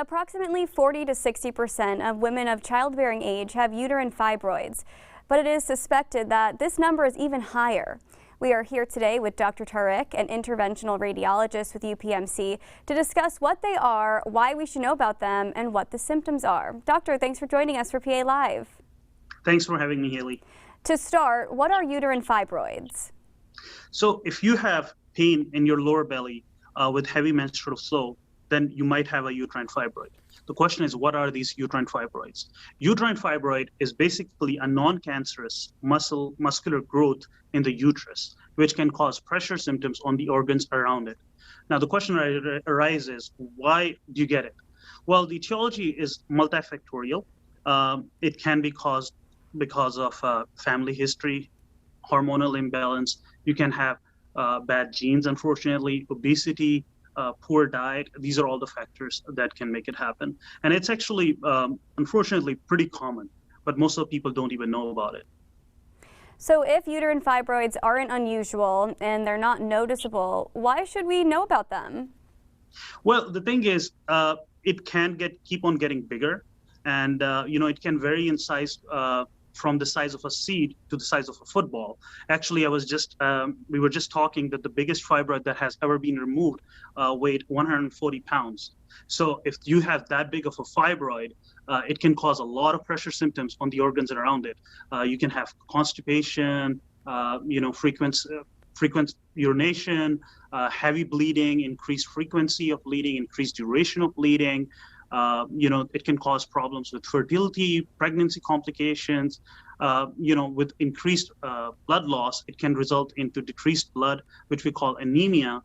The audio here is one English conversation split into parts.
Approximately 40 to 60% of women of childbearing age have uterine fibroids, but it is suspected that this number is even higher. We are here today with Dr. Tariq, an interventional radiologist with UPMC, to discuss what they are, why we should know about them, and what the symptoms are. Doctor, thanks for joining us for PA Live. Thanks for having me, Haley. To start, what are uterine fibroids? So if you have pain in your lower belly with heavy menstrual flow, then you might have a uterine fibroid. The question is, what are these uterine fibroids? Uterine fibroid is basically a non-cancerous muscular growth in the uterus, which can cause pressure symptoms on the organs around it. Now, the question arises, why do you get it? Well, the etiology is multifactorial. It can be caused because of family history, hormonal imbalance. You can have bad genes, unfortunately, obesity, poor diet. These are all the factors that can make it happen. And it's actually, unfortunately, pretty common, but most of the people don't even know about it. So if uterine fibroids aren't unusual and they're not noticeable, why should we know about them? Well, the thing is, it can keep on getting bigger, and it can vary in size from the size of a seed to the size of a football. Actually, we were just talking that the biggest fibroid that has ever been removed weighed 140 pounds. So if you have that big of a fibroid, it can cause a lot of pressure symptoms on the organs around it. You can have constipation, frequent urination, heavy bleeding, increased frequency of bleeding, increased duration of bleeding. It can cause problems with fertility, pregnancy complications. With increased blood loss, it can result into decreased blood, which we call anemia.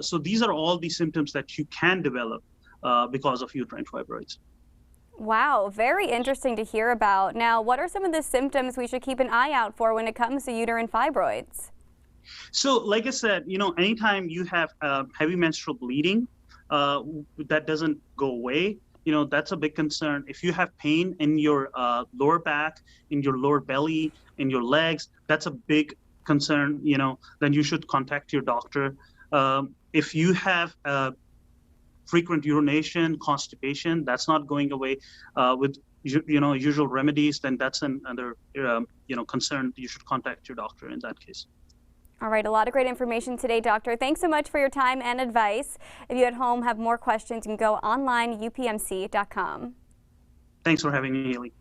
So these are all the symptoms that you can develop because of uterine fibroids. Wow, very interesting to hear about. Now, what are some of the symptoms we should keep an eye out for when it comes to uterine fibroids? So, like I said, anytime you have heavy menstrual bleeding, that doesn't go away, that's a big concern. If you have pain in your lower back, in your lower belly, in your legs, that's a big concern, then you should contact your doctor. If you have frequent urination, constipation, that's not going away with usual remedies, then that's another concern. You should contact your doctor in that case. All right, a lot of great information today, Doctor. Thanks so much for your time and advice. If you at home have more questions, you can go online, upmc.com. Thanks for having me, Haley.